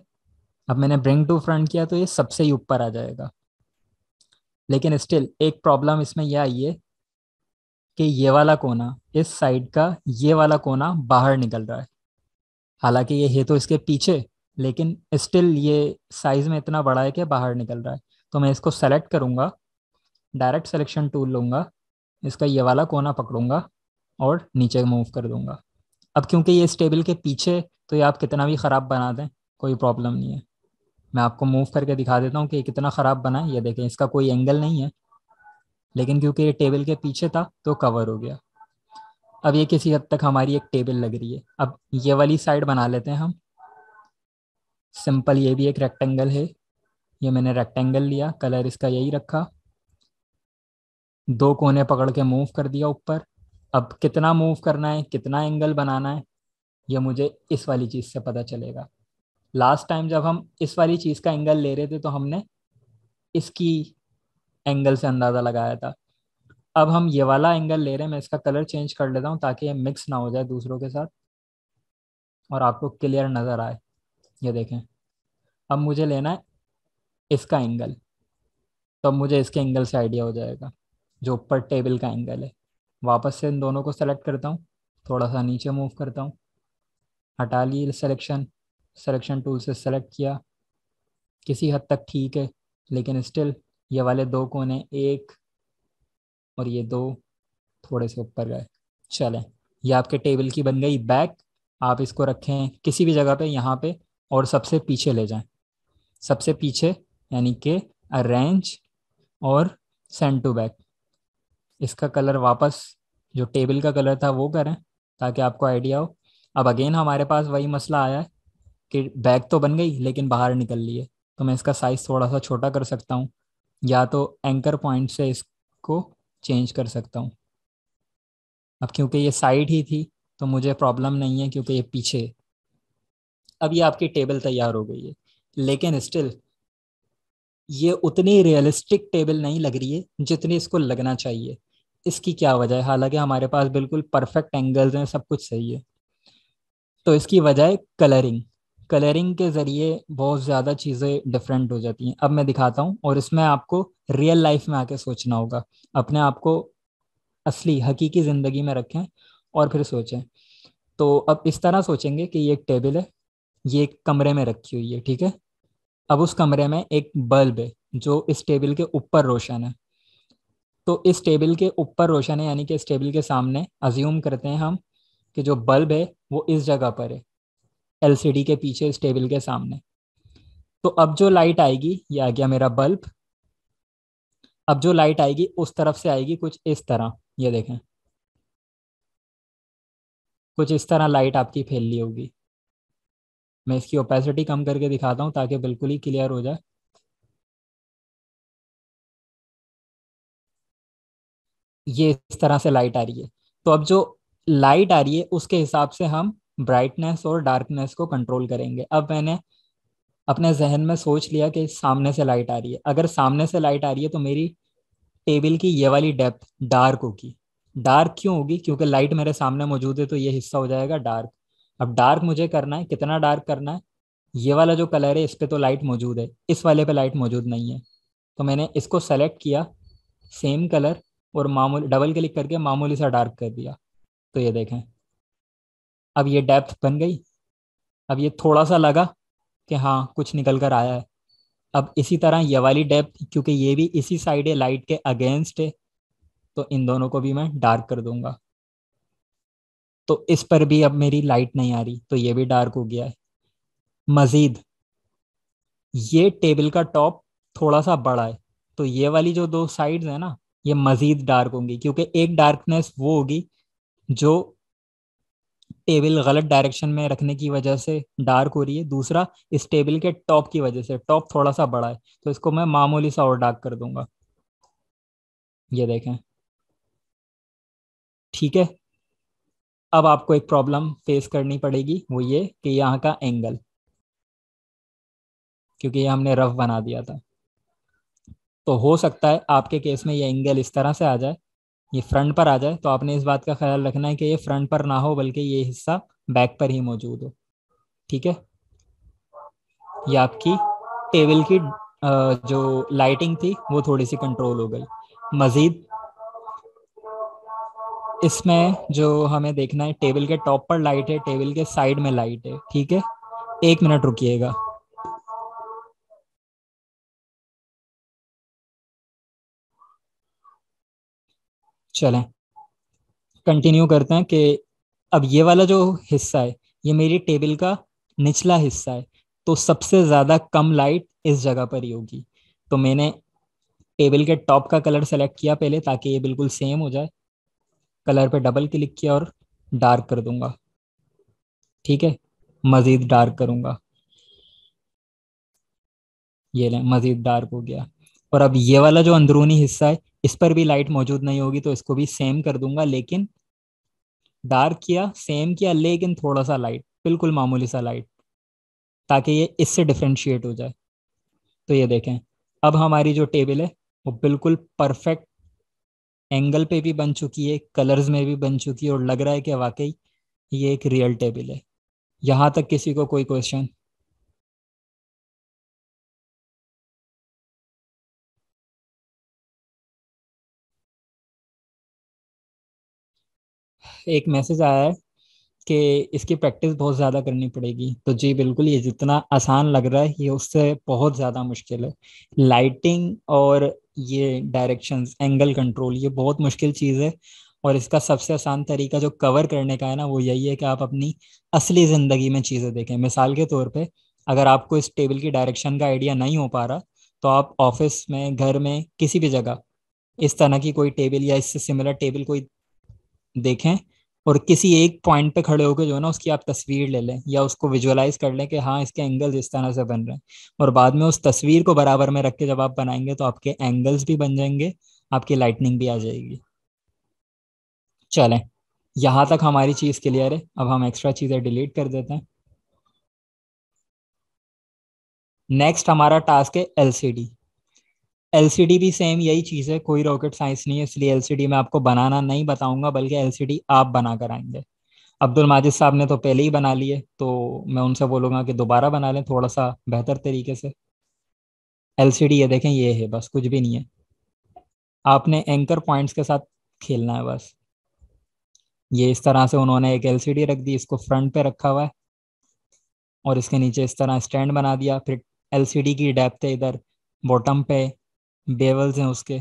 अब मैंने ब्रिंग टू फ्रंट किया तो ये सबसे ही ऊपर आ जाएगा। लेकिन स्टिल एक प्रॉब्लम इसमें यह आई है कि ये वाला कोना, इस साइड का ये वाला कोना बाहर निकल रहा है। हालांकि ये है तो इसके पीछे, लेकिन स्टिल ये साइज में इतना बड़ा है कि बाहर निकल रहा है। तो मैं इसको सेलेक्ट करूंगा, डायरेक्ट सिलेक्शन टूल लूंगा, इसका ये वाला कोना पकड़ूंगा और नीचे मूव कर दूंगा। अब क्योंकि ये इस टेबल के पीछे, तो ये आप कितना भी ख़राब बना दें कोई प्रॉब्लम नहीं है। मैं आपको मूव करके दिखा देता हूँ कि ये कितना ख़राब बना है। ये देखें इसका कोई एंगल नहीं है, लेकिन क्योंकि ये टेबल के पीछे था तो कवर हो गया। अब ये किसी हद तक हमारी एक टेबल लग रही है। अब ये वाली साइड बना लेते हैं हम सिंपल। ये भी एक रेक्टेंगल है, ये मैंने रेक्टेंगल लिया, कलर इसका यही रखा, दो कोने पकड़ के मूव कर दिया ऊपर। अब कितना मूव करना है, कितना एंगल बनाना है, ये मुझे इस वाली चीज़ से पता चलेगा। लास्ट टाइम जब हम इस वाली चीज़ का एंगल ले रहे थे तो हमने इसकी एंगल से अंदाज़ा लगाया था। अब हम ये वाला एंगल ले रहे हैं। मैं इसका कलर चेंज कर लेता हूँ ताकि ये मिक्स ना हो जाए दूसरों के साथ और आपको क्लियर नज़र आए। ये देखें, अब मुझे लेना है इसका एंगल। तो अब मुझे इसके एंगल से आइडिया हो जाएगा जो ऊपर टेबल का एंगल है। वापस से इन दोनों को सेलेक्ट करता हूँ, थोड़ा सा नीचे मूव करता हूँ, हटा ली सिलेक्शन, सिलेक्शन टूल से सेलेक्ट किया, किसी हद तक ठीक है। लेकिन स्टिल ये वाले दो कोने, एक और ये दो, थोड़े से ऊपर गए। चलें, ये आपके टेबल की बन गई बैक। आप इसको रखें किसी भी जगह पे, यहाँ पे, और सबसे पीछे ले जाएं, सबसे पीछे, यानी कि अरेंज और सेंड टू बैक। इसका कलर वापस जो टेबल का कलर था वो करें ताकि आपको आइडिया हो। अब अगेन हमारे पास वही मसला आया है कि बैग तो बन गई लेकिन बाहर निकल ली है। तो मैं इसका साइज़ थोड़ा सा छोटा कर सकता हूँ, या तो एंकर पॉइंट से इसको चेंज कर सकता हूँ। अब क्योंकि ये साइड ही थी तो मुझे प्रॉब्लम नहीं है क्योंकि ये पीछे है। अब ये आपकी टेबल तैयार हो गई है, लेकिन स्टिल ये उतनी रियलिस्टिक टेबल नहीं लग रही है जितनी इसको लगना चाहिए। इसकी क्या वजह है? हालांकि हमारे पास बिल्कुल परफेक्ट एंगल्स हैं, सब कुछ सही है। तो इसकी वजह है कलरिंग। कलरिंग के ज़रिए बहुत ज़्यादा चीज़ें डिफरेंट हो जाती हैं। अब मैं दिखाता हूँ, और इसमें आपको रियल लाइफ में आके सोचना होगा। अपने आप को असली हकीकी ज़िंदगी में रखें और फिर सोचें। तो अब इस तरह सोचेंगे कि ये एक टेबल है, ये एक कमरे में रखी हुई है, ठीक है। अब उस कमरे में एक बल्ब है जो इस टेबल के ऊपर रोशन है। तो इस टेबल के ऊपर रोशन है, यानी कि इस टेबल के सामने अज्यूम करते हैं हम कि जो बल्ब है वो इस जगह पर है, एलसीडी के पीछे इस टेबल के सामने। तो अब जो लाइट आएगी, ये आ गया मेरा बल्ब। अब जो लाइट आएगी उस तरफ से आएगी कुछ इस तरह, ये देखें, कुछ इस तरह लाइट आपकी फैल रही होगी। मैं इसकी ओपेसिटी कम करके दिखाता हूँ ताकि बिल्कुल ही क्लियर हो जाए। ये इस तरह से लाइट आ रही है। तो अब जो लाइट आ रही है उसके हिसाब से हम ब्राइटनेस और डार्कनेस को कंट्रोल करेंगे। अब मैंने अपने जहन में सोच लिया कि सामने से लाइट आ रही है। अगर सामने से लाइट आ रही है तो मेरी टेबल की ये वाली डेप्थ डार्क होगी। डार्क क्यों होगी? क्योंकि लाइट मेरे सामने मौजूद है, तो ये हिस्सा हो जाएगा डार्क। अब डार्क मुझे करना है, कितना डार्क करना है? ये वाला जो कलर है इस पे तो लाइट मौजूद है, इस वाले पे लाइट मौजूद नहीं है। तो मैंने इसको सेलेक्ट किया, सेम कलर, और मामूली डबल क्लिक करके मामूली सा डार्क कर दिया। तो ये देखें, अब ये डेप्थ बन गई। अब ये थोड़ा सा लगा कि हाँ कुछ निकल कर आया है। अब इसी तरह ये वाली डेप्थ, क्योंकि ये भी इसी साइड है, लाइट के अगेंस्ट है, तो इन दोनों को भी मैं डार्क कर दूंगा। तो इस पर भी अब मेरी लाइट नहीं आ रही, तो ये भी डार्क हो गया है। मजीद ये टेबल का टॉप थोड़ा सा बड़ा है, तो ये वाली जो दो साइड्स है ना, ये मजीद डार्क होंगी, क्योंकि एक डार्कनेस वो होगी जो टेबल गलत डायरेक्शन में रखने की वजह से डार्क हो रही है, दूसरा इस टेबल के टॉप की वजह से, टॉप थोड़ा सा बड़ा है, तो इसको मैं मामूली सा और डार्क कर दूंगा। ये देखें, ठीक है। अब आपको एक प्रॉब्लम फेस करनी पड़ेगी, वो ये कि यहाँ का एंगल, क्योंकि ये हमने रफ बना दिया था, तो हो सकता है आपके केस में ये एंगल इस तरह से आ जाए, ये फ्रंट पर आ जाए। तो आपने इस बात का ख्याल रखना है कि ये फ्रंट पर ना हो, बल्कि ये हिस्सा बैक पर ही मौजूद हो। ठीक है। ये आपकी टेबल की जो लाइटिंग थी वो थोड़ी सी कंट्रोल हो गई। मजीद इसमें जो हमें देखना है, टेबल के टॉप पर लाइट है, टेबल के साइड में लाइट है, ठीक है। 1 मिनट रुकिएगा। चलें, कंटिन्यू करते हैं कि अब ये वाला जो हिस्सा है ये मेरी टेबल का निचला हिस्सा है, तो सबसे ज़्यादा कम लाइट इस जगह पर ही होगी। तो मैंने टेबल के टॉप का कलर सेलेक्ट किया पहले, ताकि ये बिल्कुल सेम हो जाए। कलर पे डबल क्लिक किया और डार्क कर दूंगा। ठीक है, मज़ीद डार्क करूंगा। ये लें, मज़ीद डार्क हो गया। और अब ये वाला जो अंदरूनी हिस्सा है इस पर भी लाइट मौजूद नहीं होगी, तो इसको भी सेम कर दूंगा, लेकिन डार्क किया, सेम किया, लेकिन थोड़ा सा लाइट, बिल्कुल मामूली सा लाइट, ताकि ये इससे डिफ्रेंशिएट हो जाए। तो ये देखें, अब हमारी जो टेबल है वो बिल्कुल परफेक्ट एंगल पे भी बन चुकी है, कलर्स में भी बन चुकी है, और लग रहा है कि वाकई ये एक रियल टेबल है। यहाँ तक किसी को कोई क्वेश्चन? एक मैसेज आया है कि इसकी प्रैक्टिस बहुत ज़्यादा करनी पड़ेगी। तो जी बिल्कुल, ये जितना आसान लग रहा है ये उससे बहुत ज़्यादा मुश्किल है। लाइटिंग और ये डायरेक्शंस, एंगल कंट्रोल, ये बहुत मुश्किल चीज़ है। और इसका सबसे आसान तरीका जो कवर करने का है ना, वो यही है कि आप अपनी असली ज़िंदगी में चीज़ें देखें। मिसाल के तौर पे, अगर आपको इस टेबल की डायरेक्शन का आइडिया नहीं हो पा रहा, तो आप ऑफिस में, घर में, किसी भी जगह इस तरह की कोई टेबल या इससे सिमिलर टेबल कोई देखें, और किसी एक पॉइंट पे खड़े होकर जो है ना उसकी आप तस्वीर ले लें, या उसको विजुअलाइज कर लें कि हाँ इसके एंगल्स इस तरह से बन रहे हैं। और बाद में उस तस्वीर को बराबर में रख के जब आप बनाएंगे तो आपके एंगल्स भी बन जाएंगे, आपकी लाइटनिंग भी आ जाएगी। चलें, यहाँ तक हमारी चीज़ क्लियर है। अब हम एक्स्ट्रा चीज़ें डिलीट कर देते हैं। नेक्स्ट हमारा टास्क है एलसीडी। एलसीडी भी सेम यही चीज़ है, कोई रॉकेट साइंस नहीं है, इसलिए एलसीडी मैं आपको बनाना नहीं बताऊंगा, बल्कि एलसीडी आप बना कर आएंगे। अब्दुल माजिद साहब ने तो पहले ही बना लिए, तो मैं उनसे बोलूंगा कि दोबारा बना लें थोड़ा सा बेहतर तरीके से। एलसीडी ये देखें, ये है, बस कुछ भी नहीं है। आपने एंकर पॉइंट्स के साथ खेलना है बस। ये इस तरह से उन्होंने एक एलसीडी रख दी, इसको फ्रंट पे रखा हुआ है, और इसके नीचे इस तरह स्टैंड बना दिया। फिर एलसीडी की डेप्थ है इधर बॉटम पे, बेवल्स हैं उसके।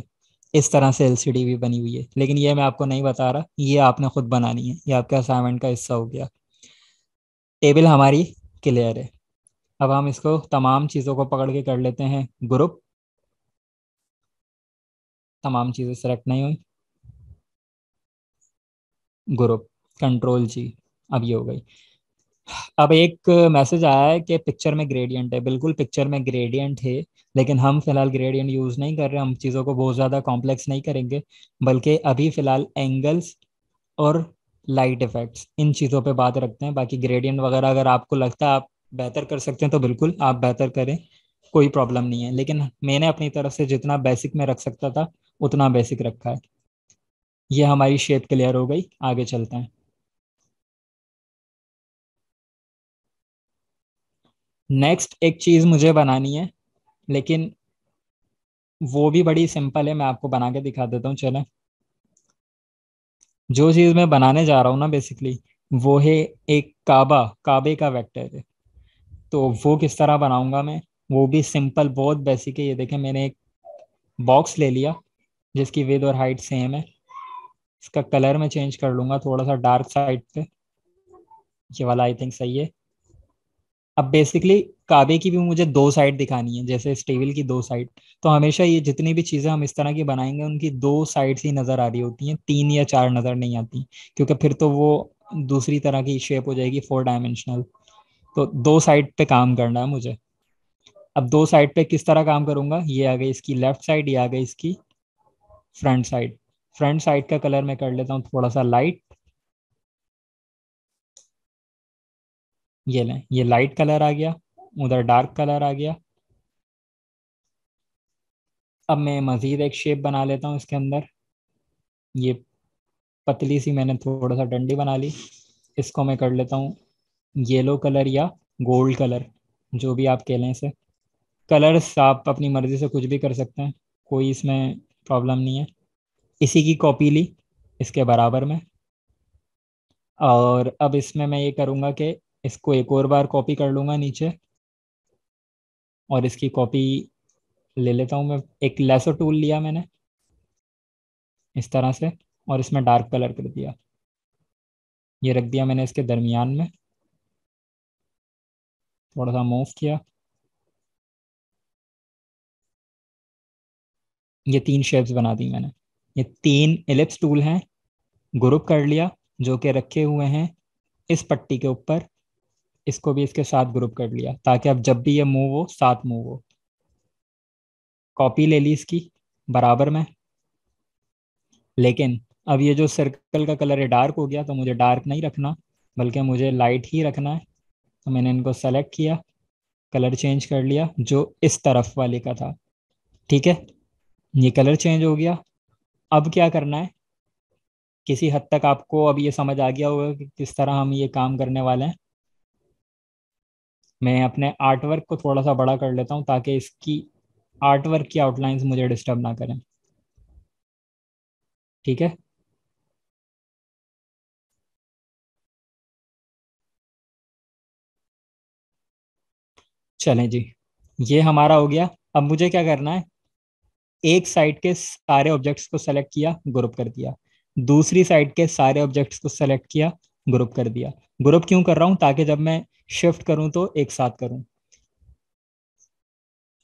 इस तरह से एलसीडी भी बनी हुई है, लेकिन ये मैं आपको नहीं बता रहा, ये आपने खुद बनानी है, ये आपके असाइनमेंट का हिस्सा हो गया। टेबल हमारी क्लियर है। अब हम इसको तमाम चीज़ों को पकड़ के कर लेते हैं ग्रुप। तमाम चीज़ें सेलेक्ट नहीं हुई। ग्रुप, कंट्रोल जी। अब ये हो गई। अब एक मैसेज आया है कि पिक्चर में ग्रेडियंट है। बिल्कुल पिक्चर में ग्रेडियंट है, लेकिन हम फिलहाल ग्रेडियंट यूज़ नहीं कर रहे। हम चीज़ों को बहुत ज़्यादा कॉम्प्लेक्स नहीं करेंगे, बल्कि अभी फ़िलहाल एंगल्स और लाइट इफेक्ट्स इन चीज़ों पे बात रखते हैं। बाकी ग्रेडियंट वगैरह अगर आपको लगता है आप बेहतर कर सकते हैं तो बिल्कुल आप बेहतर करें, कोई प्रॉब्लम नहीं है। लेकिन मैंने अपनी तरफ से जितना बेसिक में रख सकता था उतना बेसिक रखा है। ये हमारी शेप क्लियर हो गई, आगे चलते हैं। नेक्स्ट एक चीज़ मुझे बनानी है, लेकिन वो भी बड़ी सिंपल है। मैं आपको बना के दिखा देता हूँ, चलें। जो चीज़ मैं बनाने जा रहा हूँ ना बेसिकली, वो है एक काबा, काबे का वेक्टर है। तो वो किस तरह बनाऊंगा मैं, वो भी सिंपल, बहुत बेसिक है। ये देखें, मैंने एक बॉक्स ले लिया जिसकी विड्थ और हाइट सेम है। इसका कलर मैं चेंज कर लूंगा थोड़ा सा डार्क साइड पे। ये वाला आई थिंक सही है। अब बेसिकली काबे की भी मुझे दो साइड दिखानी है, जैसे इस टेबल की दो साइड। तो हमेशा ये जितनी भी चीजें हम इस तरह की बनाएंगे उनकी दो साइड्स ही नजर आ रही होती हैं, तीन या चार नजर नहीं आती, क्योंकि फिर तो वो दूसरी तरह की शेप हो जाएगी, 4 डायमेंशनल। तो दो साइड पे काम करना है मुझे। अब दो साइड पे किस तरह काम करूंगा, ये आ गई इसकी लेफ्ट साइड, ये आ गई इसकी फ्रंट साइड। फ्रंट साइड का कलर मैं कर लेता हूँ थोड़ा सा लाइट। ये लें, ये लाइट कलर आ गया, उधर डार्क कलर आ गया। अब मैं मजीद एक शेप बना लेता हूँ इसके अंदर। ये पतली सी मैंने थोड़ा सा डंडी बना ली। इसको मैं कर लेता हूँ येलो कलर या गोल्ड कलर, जो भी आप कह लें इसे। कलर्स आप अपनी मर्जी से कुछ भी कर सकते हैं, कोई इसमें प्रॉब्लम नहीं है। इसी की कॉपी ली इसके बराबर में। और अब इसमें मैं ये करूँगा कि इसको एक और बार कॉपी कर लूँगा नीचे, और इसकी कॉपी ले लेता हूँ मैं। एक लेसो टूल लिया मैंने इस तरह से, और इसमें डार्क कलर कर दिया। ये रख दिया मैंने इसके दरमियान में, थोड़ा सा मूव किया। ये तीन शेप्स बना दी मैंने। ये तीन एलिप्स टूल हैं, ग्रुप कर लिया, जो कि रखे हुए हैं इस पट्टी के ऊपर। इसको भी इसके साथ ग्रुप कर लिया, ताकि अब जब भी ये मूव हो साथ मूव हो। कॉपी ले ली इसकी बराबर में। लेकिन अब ये जो सर्कल का कलर है डार्क हो गया, तो मुझे डार्क नहीं रखना, बल्कि मुझे लाइट ही रखना है। तो मैंने इनको सेलेक्ट किया, कलर चेंज कर लिया जो इस तरफ वाले का था। ठीक है, ये कलर चेंज हो गया। अब क्या करना है, किसी हद तक आपको अब ये समझ आ गया होगा कि किस तरह हम ये काम करने वाले हैं। मैं अपने आर्ट वर्क को थोड़ा सा बड़ा कर लेता हूँ, ताकि इसकी आर्ट वर्क की आउटलाइंस मुझे डिस्टर्ब ना करें। ठीक है। चलें जी, ये हमारा हो गया। अब मुझे क्या करना है, एक साइड के सारे ऑब्जेक्ट्स को सेलेक्ट किया, ग्रुप कर दिया। दूसरी साइड के सारे ऑब्जेक्ट्स को सेलेक्ट किया, ग्रुप कर दिया। ग्रुप क्यों कर रहा हूँ, ताकि जब मैं शिफ्ट करूँ तो एक साथ करूँ।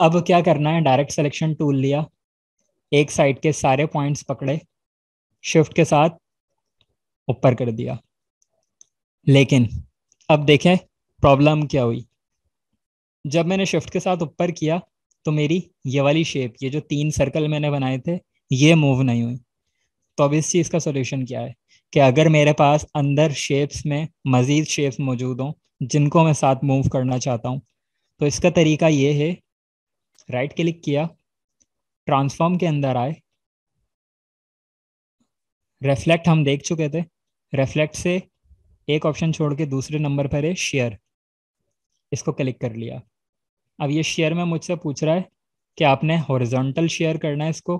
अब क्या करना है, डायरेक्ट सिलेक्शन टूल लिया, एक साइड के सारे पॉइंट्स पकड़े, शिफ्ट के साथ ऊपर कर दिया। लेकिन अब देखें प्रॉब्लम क्या हुई। जब मैंने शिफ्ट के साथ ऊपर किया, तो मेरी ये वाली शेप, ये जो तीन सर्कल मैंने बनाए थे, ये मूव नहीं हुई। तो अब इस चीज़ का सॉल्यूशन क्या है, कि अगर मेरे पास अंदर शेप्स में मजीद शेप्स मौजूद हों जिनको मैं साथ मूव करना चाहता हूँ, तो इसका तरीका ये है, राइट क्लिक किया, ट्रांसफॉर्म के अंदर आए, रेफ्लेक्ट हम देख चुके थे, रेफ्लेक्ट से एक ऑप्शन छोड़ के दूसरे नंबर पर है शेयर, इसको क्लिक कर लिया। अब ये शेयर में मुझसे पूछ रहा है कि आपने हॉरिजॉन्टल शेयर करना है इसको।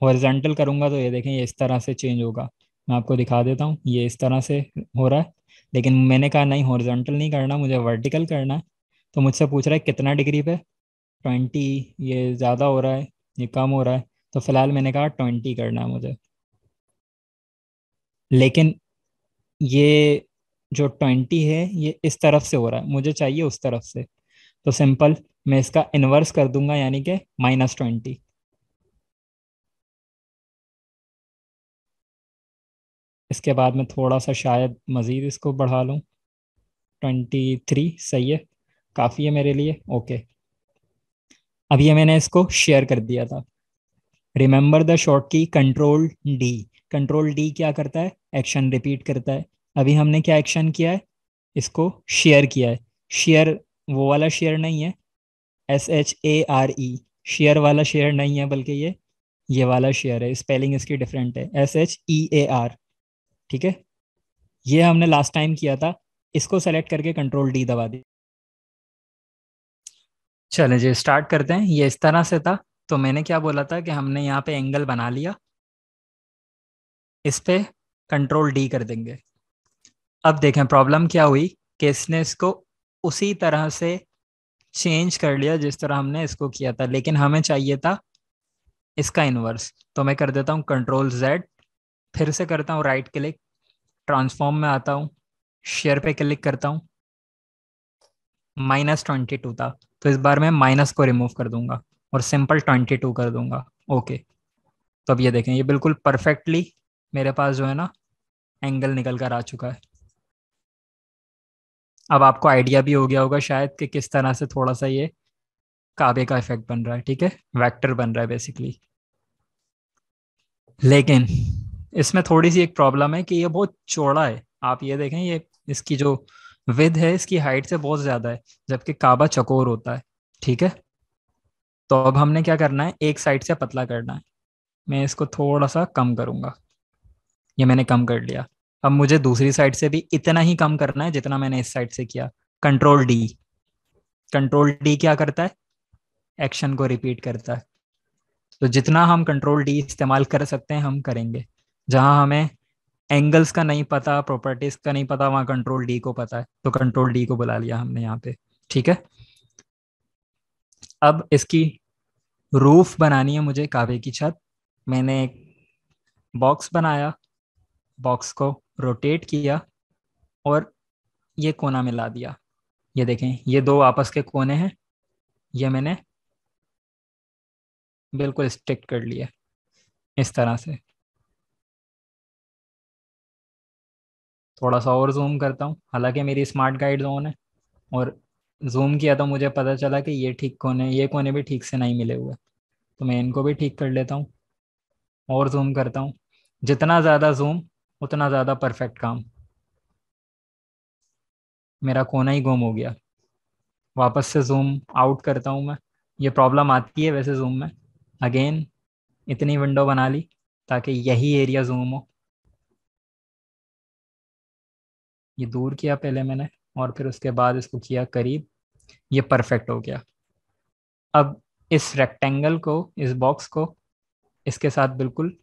हॉरिजॉन्टल करूंगा तो ये देखें, ये इस तरह से चेंज होगा। मैं आपको दिखा देता हूँ, ये इस तरह से हो रहा है। लेकिन मैंने कहा नहीं, हॉरिजॉन्टल नहीं करना, मुझे वर्टिकल करना है। तो मुझसे पूछ रहा है कितना डिग्री पे, 20। ये ज़्यादा हो रहा है, ये कम हो रहा है। तो फिलहाल मैंने कहा 20 करना है मुझे। लेकिन ये जो 20 है ये इस तरफ से हो रहा है, मुझे चाहिए उस तरफ से। तो सिंपल मैं इसका इन्वर्स कर दूंगा, यानी कि -20। इसके बाद मैं थोड़ा सा शायद मज़ीद इसको बढ़ा लूँ, 23 सही है, काफ़ी है मेरे लिए। ओके, अब ये मैंने इसको शेयर कर दिया था। रिमेंबर द शॉर्ट की कंट्रोल डी। कंट्रोल डी क्या करता है? एक्शन रिपीट करता है। अभी हमने क्या एक्शन किया है? इसको शेयर किया है। शेयर वो वाला शेयर नहीं है, SHARE, शेयर वाला शेयर नहीं है, बल्कि ये वाला शेयर है। स्पेलिंग इसकी डिफरेंट है, SHEAR। ठीक है, ये हमने लास्ट टाइम किया था। इसको सेलेक्ट करके कंट्रोल डी दबा दी। चले जी स्टार्ट करते हैं। ये इस तरह से था। तो मैंने क्या बोला था कि हमने यहाँ पे एंगल बना लिया, इस पे कंट्रोल डी कर देंगे। अब देखें प्रॉब्लम क्या हुई कि इसने इसको उसी तरह से चेंज कर लिया जिस तरह हमने इसको किया था, लेकिन हमें चाहिए था इसका इनवर्स। तो मैं कर देता हूँ कंट्रोल जेड, फिर से करता हूँ राइट क्लिक, ट्रांसफॉर्म में आता हूँ, शेयर पे क्लिक करता हूँ। -22 था, तो इस बार मैं माइनस को रिमूव कर दूंगा और सिंपल 22 कर दूंगा। ओके, तो अब ये देखें, ये बिल्कुल परफेक्टली मेरे पास जो है ना एंगल निकल कर आ चुका है। अब आपको आइडिया भी हो गया होगा शायद कि किस तरह से थोड़ा सा ये काबे का इफेक्ट बन रहा है। ठीक है, वेक्टर बन रहा है बेसिकली। लेकिन इसमें थोड़ी सी एक प्रॉब्लम है कि ये बहुत चौड़ा है। आप ये देखें, ये इसकी जो विड्थ है इसकी हाइट से बहुत ज़्यादा है, जबकि काबा चौकोर होता है। ठीक है, तो अब हमने क्या करना है, एक साइड से पतला करना है। मैं इसको थोड़ा सा कम करूंगा, ये मैंने कम कर लिया। अब मुझे दूसरी साइड से भी इतना ही कम करना है जितना मैंने इस साइड से किया। Control D. कंट्रोल डी क्या करता है? एक्शन को रिपीट करता है। तो जितना हम कंट्रोल डी इस्तेमाल कर सकते हैं हम करेंगे। जहां हमें एंगल्स का नहीं पता, प्रॉपर्टीज का नहीं पता, वहां कंट्रोल डी को पता है, तो कंट्रोल डी को बुला लिया हमने यहाँ पे। ठीक है, अब इसकी रूफ बनानी है मुझे, कावे की छत। मैंने एक बॉक्स बनाया, बॉक्स को रोटेट किया और ये कोना मिला दिया। ये देखें, ये दो आपस के कोने हैं, ये मैंने बिल्कुल स्टिक कर लिया इस तरह से। थोड़ा सा और जूम करता हूँ, हालांकि मेरी स्मार्ट गाइड जोन है, और जूम किया तो मुझे पता चला कि ये ठीक कोने, ये कोने भी ठीक से नहीं मिले हुए, तो मैं इनको भी ठीक कर लेता हूँ और जूम करता हूँ। जितना ज़्यादा जूम उतना ज़्यादा परफेक्ट काम। मेरा कोना ही गुम हो गया। वापस से जूम आउट करता हूँ मैं। ये प्रॉब्लम आती है वैसे जूम में। अगेन इतनी विंडो बना ली ताकि यही एरिया जूम हो। ये दूर किया पहले मैंने, और फिर उसके बाद इसको किया करीब। ये परफेक्ट हो गया। अब इस रेक्टेंगल को, इस बॉक्स को इसके साथ बिल्कुल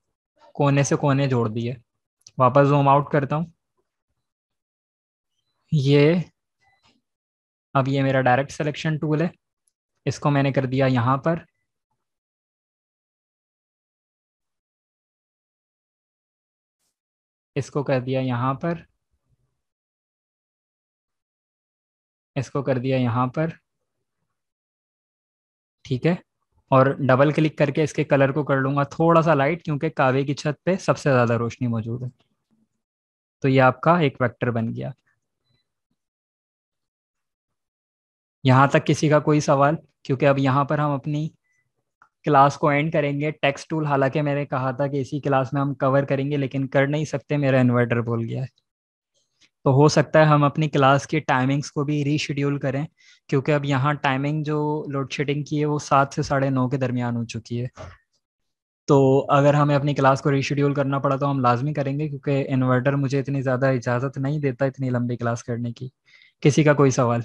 कोने से कोने जोड़ दिए। वापस जूम आउट करता हूँ। ये अब ये मेरा डायरेक्ट सिलेक्शन टूल है, इसको मैंने कर दिया यहाँ पर। इसको कर दिया यहाँ पर। इसको कर दिया यहाँ पर। ठीक है, और डबल क्लिक करके इसके कलर को कर लूंगा थोड़ा सा लाइट, क्योंकि कावे की छत पे सबसे ज़्यादा रोशनी मौजूद है। तो ये आपका एक वेक्टर बन गया। यहाँ तक किसी का कोई सवाल? क्योंकि अब यहाँ पर हम अपनी क्लास को एंड करेंगे। टेक्स्ट टूल हालांकि मैंने कहा था कि इसी क्लास में हम कवर करेंगे, लेकिन कर नहीं सकते, मेरा इन्वर्टर बोल गया है। तो हो सकता है हम अपनी क्लास की टाइमिंग्स को भी रीशेड्यूल करें, क्योंकि अब यहाँ टाइमिंग जो लोड शेडिंग की है वो 7 से 9:30 के दरमियान हो चुकी है। तो अगर हमें अपनी क्लास को रीशेड्यूल करना पड़ा तो हम लाजमी करेंगे, क्योंकि इन्वर्टर मुझे इतनी ज़्यादा इजाज़त नहीं देता इतनी लंबी क्लास करने की। किसी का कोई सवाल?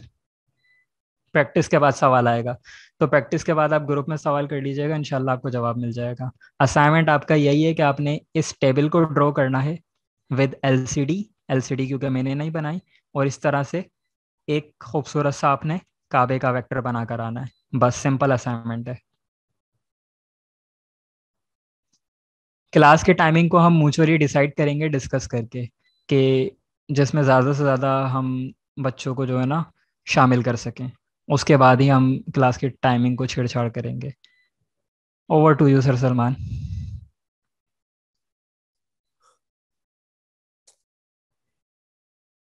प्रैक्टिस के बाद सवाल आएगा, तो प्रैक्टिस के बाद आप ग्रुप में सवाल कर लीजिएगा, इंशाल्लाह आपको जवाब मिल जाएगा। असाइनमेंट आपका यही है कि आपने इस टेबल को ड्रॉ करना है विद एलसीडी। एलसीडी क्योंकि मैंने नहीं बनाई, और इस तरह से एक खूबसूरत सा आपने काबे का वेक्टर बना कर आना है। बस सिंपल असाइनमेंट है। क्लास के टाइमिंग को हम म्यूचुअली डिसाइड करेंगे डिस्कस करके, कि जिसमें ज़्यादा से ज़्यादा हम बच्चों को जो है ना शामिल कर सकें। उसके बाद ही हम क्लास की टाइमिंग को छेड़छाड़ करेंगे। Over to you sir Salman.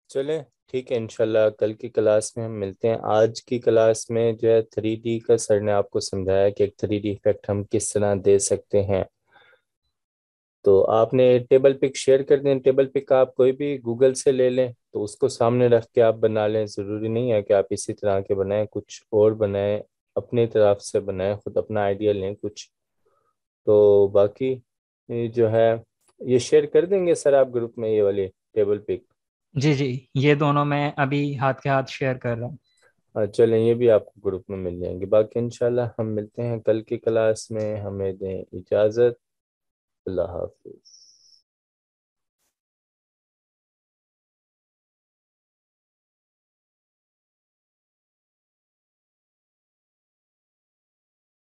चलें, ठीक है, इंशाल्लाह कल की क्लास में हम मिलते हैं। आज की क्लास में जो है 3D का सर ने आपको समझाया कि एक 3D इफेक्ट हम किस तरह दे सकते हैं। तो आपने टेबल पिक शेयर कर दें, टेबल पिक आप कोई भी गूगल से ले लें तो उसको सामने रख के आप बना लें। ज़रूरी नहीं है कि आप इसी तरह के बनाएं, कुछ और बनाएं, अपनी तरफ से बनाएं, खुद अपना आइडिया लें कुछ। तो बाकी ये जो है ये शेयर कर देंगे सर आप ग्रुप में, ये वाली टेबल पिक। जी जी, ये दोनों मैं अभी हाथ के हाथ शेयर कर रहा हूँ। हाँ चलें, ये भी आपको ग्रुप में मिल जाएंगे। बाकी इंशाल्लाह हम मिलते हैं कल की क्लास में, हमें दें इजाज़त। अल्लाह हाफिज़।